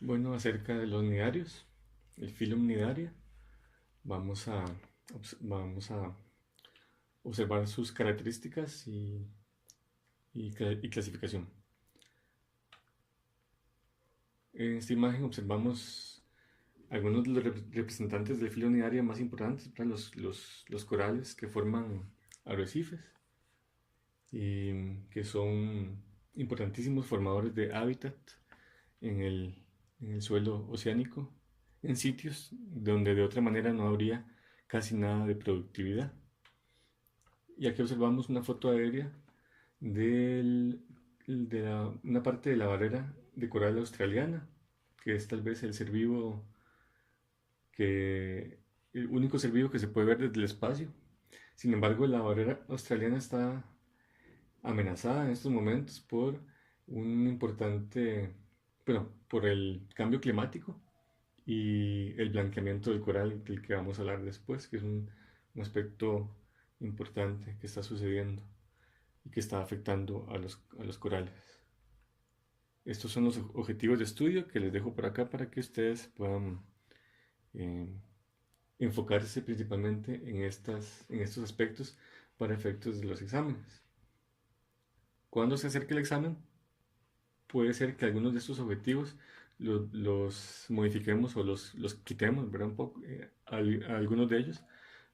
Bueno, acerca de los cnidarios, el filo cnidaria, vamos a, vamos a observar sus características y clasificación. En esta imagen observamos algunos de los representantes del filo cnidaria más importantes, los corales que forman arrecifes y que son importantísimos formadores de hábitat en en el suelo oceánico, en sitios donde de otra manera no habría casi nada de productividad. Y aquí observamos una foto aérea una parte de la barrera de coral australiana, que es tal vez el ser vivo el único ser vivo que se puede ver desde el espacio. Sin embargo, la barrera australiana está amenazada en estos momentos por un importante, bueno, por el cambio climático y el blanqueamiento del coral del que vamos a hablar después, que es un aspecto importante que está sucediendo y que está afectando a a los corales. Estos son los objetivos de estudio que les dejo por acá para que ustedes puedan eh, enfocarse principalmente en estos aspectos para efectos de los exámenes. Cuando se acerque el examen, puede ser que algunos de estos objetivos los modifiquemos o los quitemos, ¿verdad? Un poco, algunos de ellos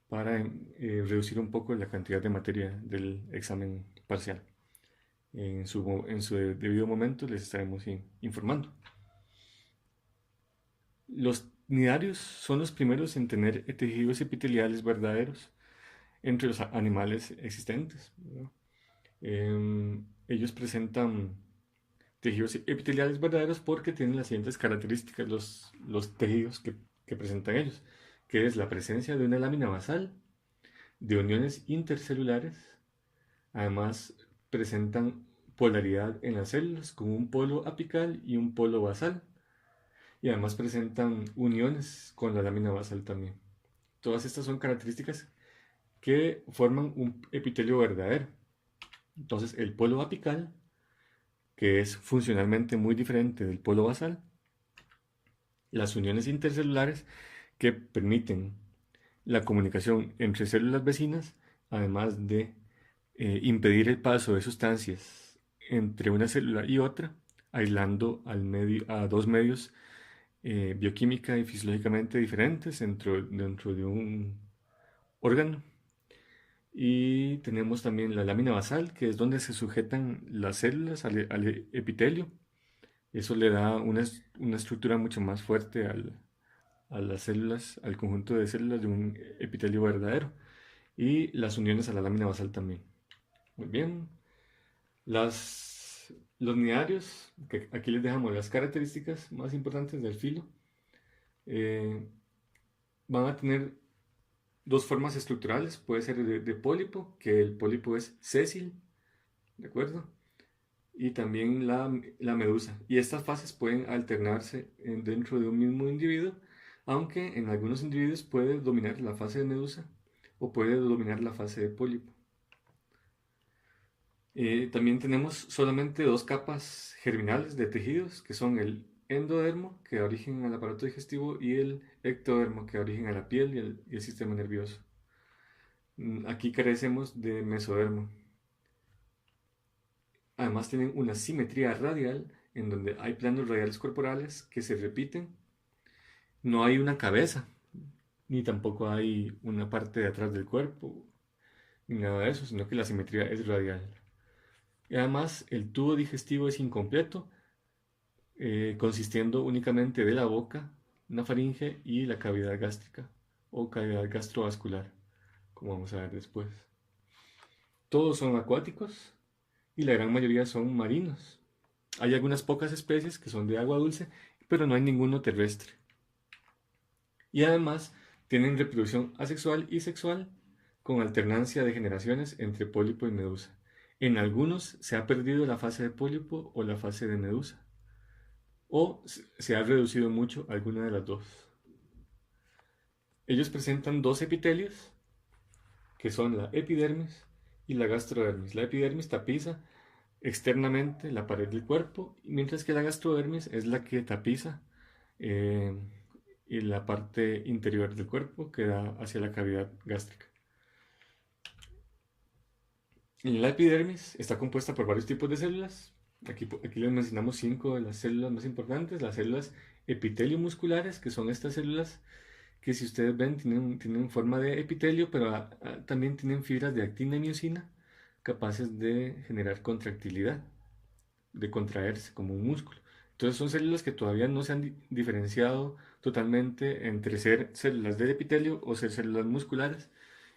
para reducir un poco la cantidad de materia del examen parcial. En su debido momento les estaremos informando. Los cnidarios son los primeros en tener tejidos epiteliales verdaderos entre los animales existentes, ¿verdad? Ellos presentan tejidos epiteliales verdaderos porque tienen las siguientes características los tejidos que presentan ellos, que es la presencia de una lámina basal, de uniones intercelulares, además presentan polaridad en las células con un polo apical y un polo basal, y además presentan uniones con la lámina basal también. Todas estas son características que forman un epitelio verdadero. Entonces el polo apical, que es funcionalmente muy diferente del polo basal, las uniones intercelulares que permiten la comunicación entre células vecinas, además de impedir el paso de sustancias entre una célula y otra, aislando a dos medios bioquímica y fisiológicamente diferentes dentro de un órgano. Y tenemos también la lámina basal, que es donde se sujetan las células al epitelio. Eso le da una estructura mucho más fuerte a las células, al conjunto de células de un epitelio verdadero. Y las uniones a la lámina basal también. Muy bien. Los cnidarios, que aquí les dejamos las características más importantes del filo, eh, van a tener dos formas estructurales. Puede ser de pólipo, que el pólipo es sésil, ¿de acuerdo? Y también la medusa. Y estas fases pueden alternarse dentro de un mismo individuo, aunque en algunos individuos puede dominar la fase de medusa o puede dominar la fase de pólipo. También tenemos solamente dos capas germinales de tejidos, que son el endodermo, que da origen al aparato digestivo, y el ectodermo, que da origen a la piel y el sistema nervioso. Aquí carecemos de mesodermo. Además tienen una simetría radial, en donde hay planos radiales corporales que se repiten. No hay una cabeza, ni tampoco hay una parte de atrás del cuerpo, ni nada de eso, sino que la simetría es radial. Y además el tubo digestivo es incompleto, consistiendo únicamente de la boca, una faringe y la cavidad gástrica o cavidad gastrovascular, como vamos a ver después. Todos son acuáticos y la gran mayoría son marinos. Hay algunas pocas especies que son de agua dulce, pero no hay ninguno terrestre. Y además tienen reproducción asexual y sexual con alternancia de generaciones entre pólipo y medusa. En algunos se ha perdido la fase de pólipo o la fase de medusa, o se ha reducido mucho alguna de las dos. Ellos presentan dos epitelios, que son la epidermis y la gastrodermis. La epidermis tapiza externamente la pared del cuerpo, mientras que la gastrodermis es la que tapiza eh, y la parte interior del cuerpo que da hacia la cavidad gástrica. La epidermis está compuesta por varios tipos de células. Aquí les mencionamos 5 de las células más importantes. Las células epitelio musculares, que son estas células que, si ustedes ven, tienen forma de epitelio, pero también tienen fibras de actina y miosina capaces de generar contractilidad, de contraerse como un músculo. Entonces son células que todavía no se han diferenciado totalmente entre ser células del epitelio o ser células musculares,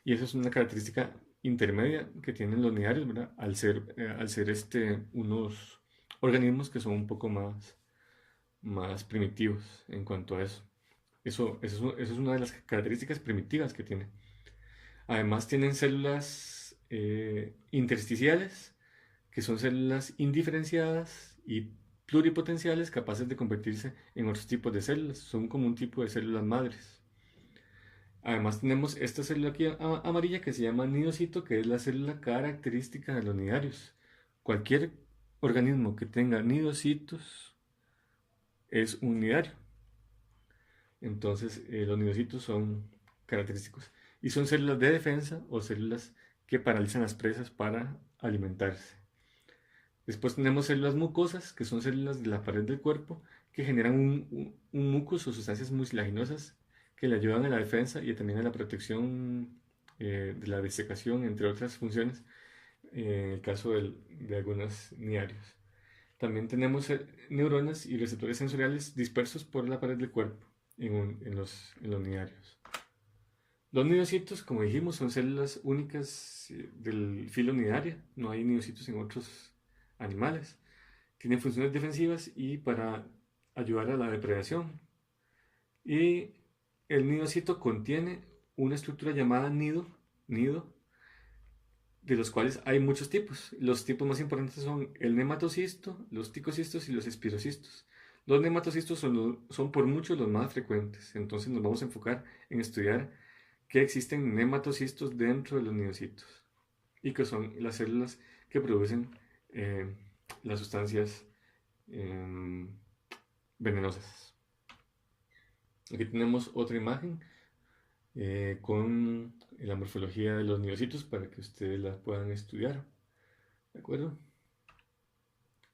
y eso es una característica intermedia que tienen los nidarios, ¿verdad? Al ser unos organismos que son un poco más primitivos en cuanto a eso. Eso es una de las características primitivas que tiene. Además tienen células intersticiales, que son células indiferenciadas y pluripotenciales capaces de convertirse en otros tipos de células. Son como un tipo de células madres. Además tenemos esta célula aquí amarilla que se llama nidocito, que es la célula característica de los nidarios. Cualquier organismo que tenga nidocitos es un nidario. Entonces los nidocitos son característicos. Y son células de defensa o células que paralizan las presas para alimentarse. Después tenemos células mucosas, que son células de la pared del cuerpo que generan un mucus o sustancias mucilaginosas que le ayudan a la defensa y también a la protección de la desecación, entre otras funciones, en el caso de algunos niarios. También tenemos neuronas y receptores sensoriales dispersos por la pared del cuerpo en los niarios. Los nidocitos, como dijimos, son células únicas del filo nidaria. No hay nidocitos en otros animales. Tienen funciones defensivas y para ayudar a la depredación. Y el nidocito contiene una estructura llamada nido, de los cuales hay muchos tipos. Los tipos más importantes son el nematocisto, los ticocistos y los espirocistos. Los nematocistos son por mucho los más frecuentes, entonces nos vamos a enfocar en estudiar que existen nematocistos dentro de los nidocitos y que son las células que producen las sustancias venenosas. Aquí tenemos otra imagen con la morfología de los nidocitos para que ustedes la puedan estudiar. ¿De acuerdo?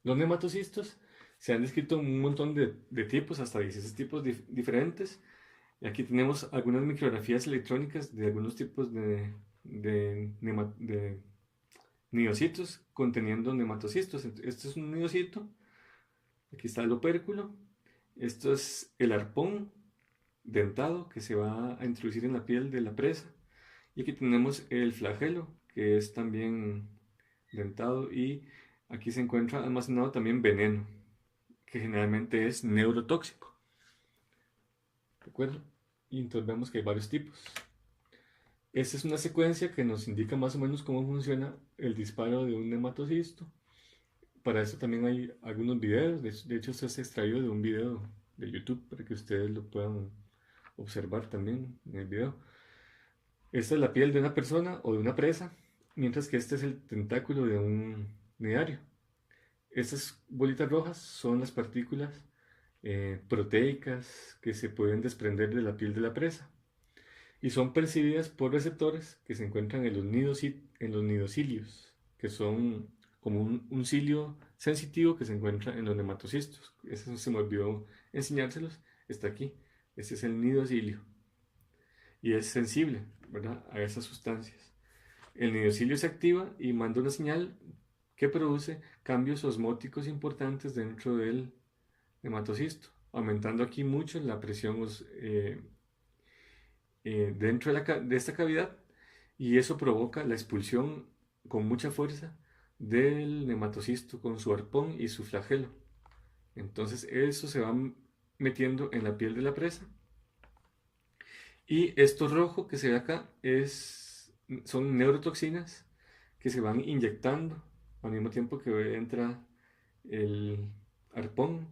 Los nematocistos se han descrito un montón de tipos, hasta 16 tipos diferentes. Y aquí tenemos algunas micrografías electrónicas de algunos tipos de nidocitos conteniendo nematocistos. Este es un nidocito. Aquí está el opérculo. Esto es el arpón dentado que se va a introducir en la piel de la presa. Y aquí tenemos el flagelo, que es también dentado, y aquí se encuentra almacenado también veneno, que generalmente es neurotóxico. ¿De acuerdo? Y entonces vemos que hay varios tipos. Esta es una secuencia que nos indica más o menos cómo funciona el disparo de un nematocisto. Para eso también hay algunos videos. De hecho, esto es extraído de un video de YouTube para que ustedes lo puedan observar también en el video. Esta es la piel de una persona o de una presa, mientras que este es el tentáculo de un nidario. Estas bolitas rojas son las partículas proteicas que se pueden desprender de la piel de la presa y son percibidas por receptores que se encuentran en los nidocilios, que son como un cilio sensitivo que se encuentra en los nematocistos. Eso se me olvidó enseñárselos, está aquí. Este es el nidocilio y es sensible, ¿verdad?, a esas sustancias. El nidocilio se activa y manda una señal que produce cambios osmóticos importantes dentro del nematocisto, aumentando aquí mucho la presión dentro de esta cavidad, y eso provoca la expulsión con mucha fuerza del nematocisto con su arpón y su flagelo. Entonces eso se va metiendo en la piel de la presa, y esto rojo que se ve acá son neurotoxinas que se van inyectando al mismo tiempo que entra el arpón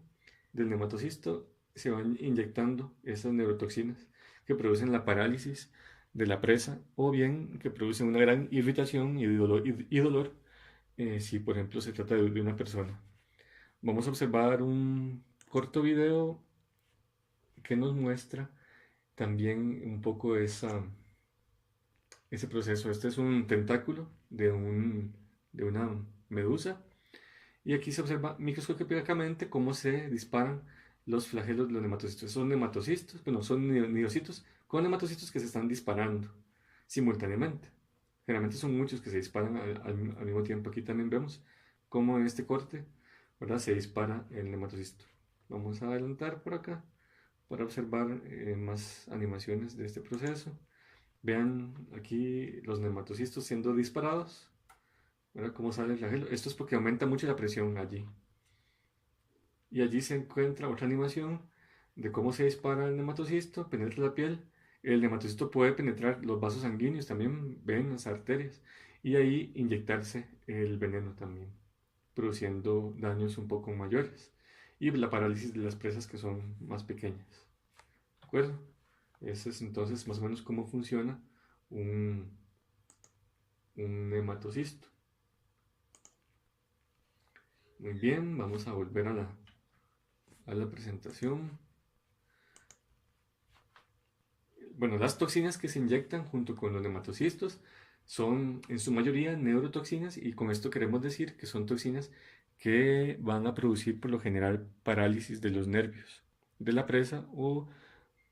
del nematocisto. Se van inyectando esas neurotoxinas que producen la parálisis de la presa, o bien que producen una gran irritación y dolor si por ejemplo se trata de una persona. Vamos a observar un corto video que nos muestra también un poco ese proceso. Este es un tentáculo de una medusa y aquí se observa microscópicamente cómo se disparan los flagelos de los nematocistos. Son nematocistos, bueno, son nidocitos con nematocistos que se están disparando simultáneamente. Generalmente son muchos que se disparan al mismo tiempo. Aquí también vemos cómo en este corte, ¿verdad? Se dispara el nematocisto. Vamos a adelantar por acá para observar más animaciones de este proceso. Vean aquí los nematocistos siendo disparados. ¿Verdad? Cómo sale el flagelo. Esto es porque aumenta mucho la presión allí. Y allí se encuentra otra animación de cómo se dispara el nematocisto, penetra la piel. El nematocisto puede penetrar los vasos sanguíneos, también venas, arterias, y ahí inyectarse el veneno también, produciendo daños un poco mayores. Y la parálisis de las presas que son más pequeñas. ¿De acuerdo? Ese es entonces más o menos cómo funciona un, un nematocisto. Muy bien, vamos a volver a la presentación. Bueno, las toxinas que se inyectan junto con los nematocistos son en su mayoría neurotoxinas y con esto queremos decir que son toxinas que van a producir por lo general parálisis de los nervios de la presa o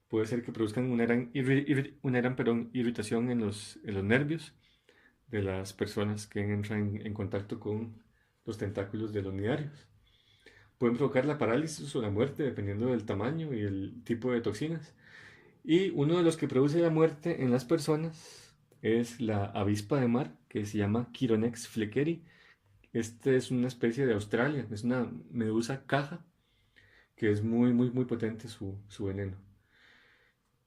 puede ser que produzcan una gran irritación en los nervios de las personas que entran en contacto con los tentáculos de los nidarios. Pueden provocar la parálisis o la muerte dependiendo del tamaño y el tipo de toxinas. Y uno de los que produce la muerte en las personas es la avispa de mar, que se llama Chironex fleckeri. Este es una especie de Australia, es una medusa caja, que es muy potente su veneno.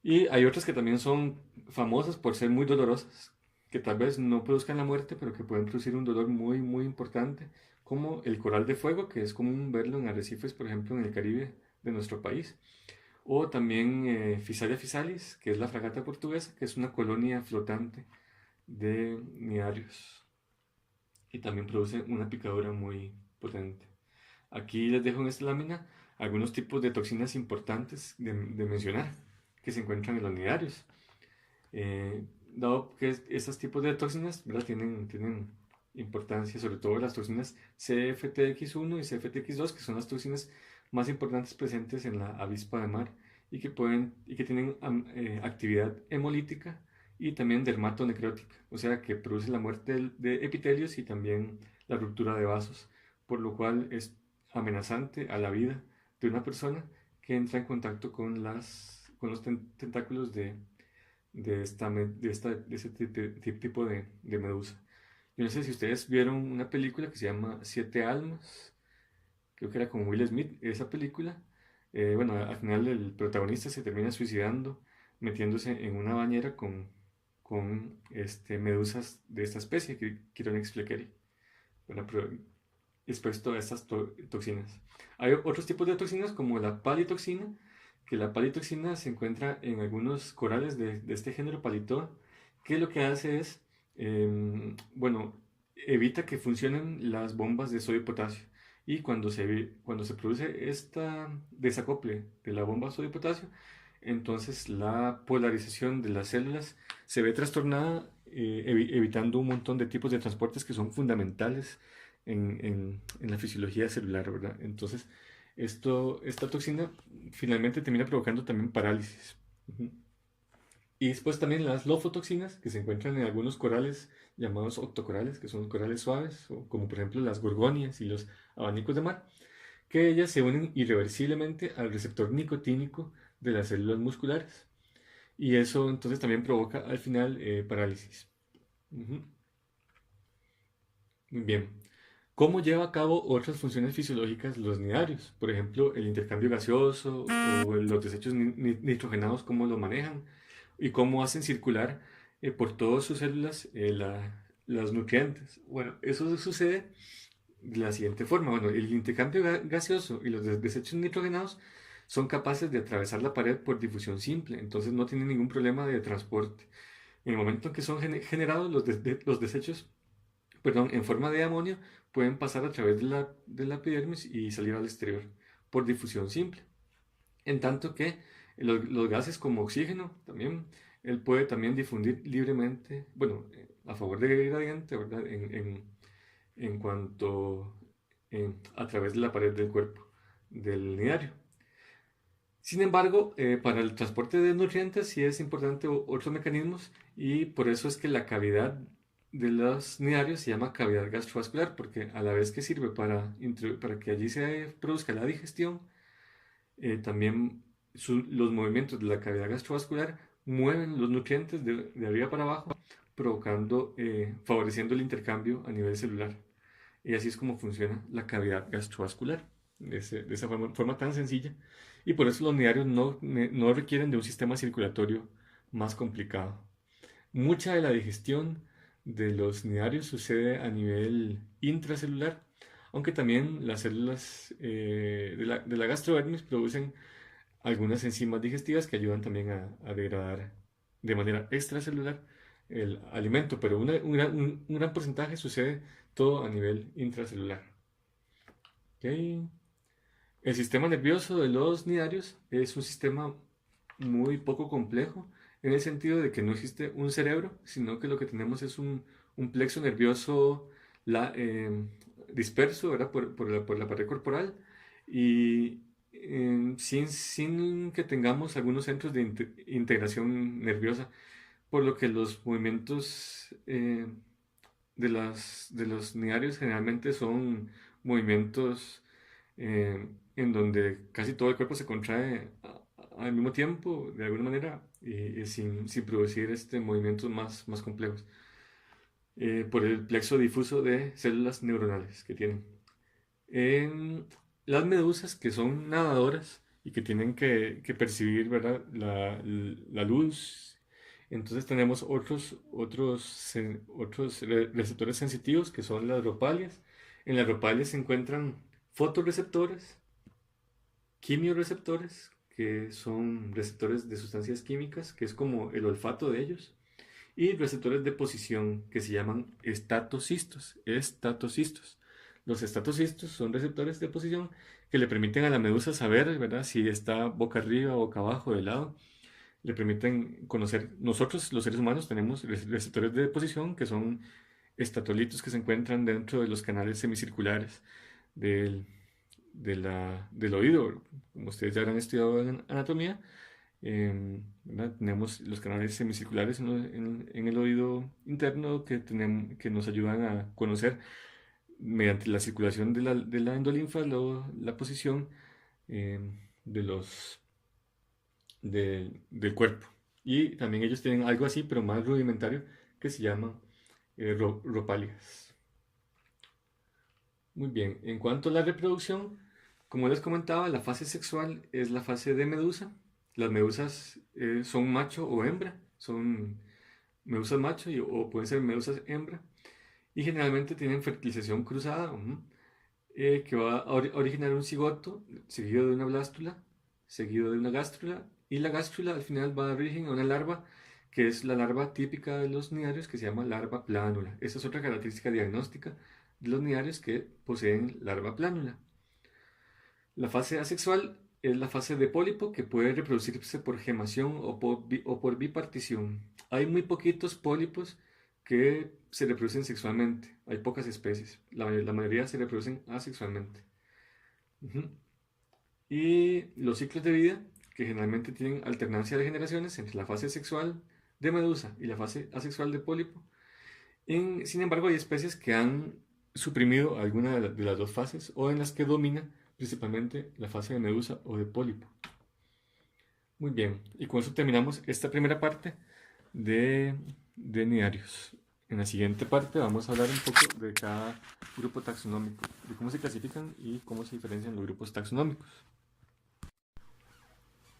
Y hay otras que también son famosas por ser muy dolorosas, que tal vez no produzcan la muerte, pero que pueden producir un dolor muy importante, como el coral de fuego, que es común verlo en arrecifes, por ejemplo, en el Caribe de nuestro país. O también Physalia physalis, que es la fragata portuguesa, que es una colonia flotante de nidarios y también produce una picadura muy potente. Aquí les dejo en esta lámina algunos tipos de toxinas importantes de mencionar que se encuentran en los nidarios. Dado que estos tipos de toxinas, ¿verdad? tienen importancia, sobre todo las toxinas CFTX1 y CFTX2, que son las toxinas más importantes presentes en la avispa de mar y que tienen actividad hemolítica y también dermatonecrótica, o sea que produce la muerte de epitelios y también la ruptura de vasos, por lo cual es amenazante a la vida de una persona que entra en contacto con los tentáculos de ese tipo de medusa. Yo no sé si ustedes vieron una película que se llama Siete Almas, creo que era con Will Smith, esa película. Bueno, al final el protagonista se termina suicidando metiéndose en una bañera con medusas de esta especie, Chironex fleckeri, bueno, expuesto a estas toxinas. Hay otros tipos de toxinas como la palitoxina, que la palitoxina se encuentra en algunos corales de este género Palitoa, que lo que hace es, bueno, evita que funcionen las bombas de sodio y potasio. Y cuando se produce esta desacople de la bomba sodio y potasio, entonces la polarización de las células se ve trastornada, evitando un montón de tipos de transportes que son fundamentales en la fisiología celular, ¿verdad? Entonces, esta toxina finalmente termina provocando también parálisis. Ujú. Y después también las lofotoxinas, que se encuentran en algunos corales llamados octocorales, que son corales suaves, como por ejemplo las gorgonias y los abanicos de mar, que ellas se unen irreversiblemente al receptor nicotínico de las células musculares. Y eso entonces también provoca al final parálisis. Ujú. Muy bien. ¿Cómo lleva a cabo otras funciones fisiológicas los nidarios? Por ejemplo, el intercambio gaseoso o los desechos nitrogenados, cómo lo manejan y cómo hacen circular por todas sus células los nutrientes. Bueno, eso sucede de la siguiente forma. Bueno, el intercambio gaseoso y los desechos nitrogenados son capaces de atravesar la pared por difusión simple, entonces no tienen ningún problema de transporte. En el momento en que son generados los desechos, perdón, en forma de amonio, pueden pasar a través de la epidermis y salir al exterior por difusión simple. En tanto que Los gases como oxígeno también, él puede también difundir libremente, bueno, a favor del gradiente, ¿verdad? En cuanto a través de la pared del cuerpo del nidario. Sin embargo, para el transporte de nutrientes sí es importante otros mecanismos y por eso es que la cavidad de los nidarios se llama cavidad gastrovascular, porque a la vez que sirve para que allí se produzca la digestión, también los movimientos de la cavidad gastrovascular mueven los nutrientes de arriba para abajo, provocando, favoreciendo el intercambio a nivel celular. Y así es como funciona la cavidad gastrovascular, de esa forma tan sencilla. Y por eso los nidarios no requieren de un sistema circulatorio más complicado. Mucha de la digestión de los nidarios sucede a nivel intracelular, aunque también las células de la gastrodermis producen algunas enzimas digestivas que ayudan también a degradar de manera extracelular el alimento, pero un gran porcentaje sucede todo a nivel intracelular. ¿Ok? El sistema nervioso de los nidarios es un sistema muy poco complejo en el sentido de que no existe un cerebro, sino que lo que tenemos es un plexo nervioso la, eh, disperso, ¿verdad? Por la pared corporal y sin que tengamos algunos centros de integración nerviosa, por lo que los movimientos de los nidarios generalmente son movimientos en donde casi todo el cuerpo se contrae al mismo tiempo, de alguna manera, y sin producir movimientos más complejos, por el plexo difuso de células neuronales que tienen. En las medusas, que son nadadoras y que tienen que percibir, ¿verdad? La luz, entonces tenemos otros receptores sensitivos que son las ropalias. En las ropalias se encuentran fotorreceptores, quimioreceptores, que son receptores de sustancias químicas, que es como el olfato de ellos, y receptores de posición que se llaman estatocistos. Estatocistos. Los estatocistos son receptores de posición que le permiten a la medusa saber, ¿verdad?, si está boca arriba, boca abajo, de lado. Le permiten conocer. Nosotros, los seres humanos, tenemos receptores de posición que son estatolitos que se encuentran dentro de los canales semicirculares del, del oído. Como ustedes ya habrán estudiado en anatomía, ¿verdad? Tenemos los canales semicirculares en el oído interno que nos ayudan a conocer mediante la circulación de la endolinfa la posición de del cuerpo. Y también ellos tienen algo así, pero más rudimentario, que se llama ropalias. Muy bien, en cuanto a la reproducción, como les comentaba, la fase sexual es la fase de medusa. Las medusas son macho o hembra, son medusas macho o pueden ser medusas hembra, y generalmente tienen fertilización cruzada, que va a originar un cigoto seguido de una blástula, seguido de una gástrula, y la gástrula al final va a dar origen a una larva, que es la larva típica de los nidarios, que se llama larva plánula. Esa es otra característica diagnóstica de los nidarios que poseen larva plánula. La fase asexual es la fase de pólipo que puede reproducirse por gemación o por bipartición. Hay muy poquitos pólipos que se reproducen sexualmente. Hay pocas especies. La mayoría se reproducen asexualmente. Ujú. Y los ciclos de vida, que generalmente tienen alternancia de generaciones entre la fase sexual de medusa y la fase asexual de pólipo. Sin embargo, hay especies que han suprimido alguna de las dos fases o en las que domina principalmente la fase de medusa o de pólipo. Muy bien, y con eso terminamos esta primera parte de nidarios. En la siguiente parte vamos a hablar un poco de cada grupo taxonómico, de cómo se clasifican y cómo se diferencian los grupos taxonómicos.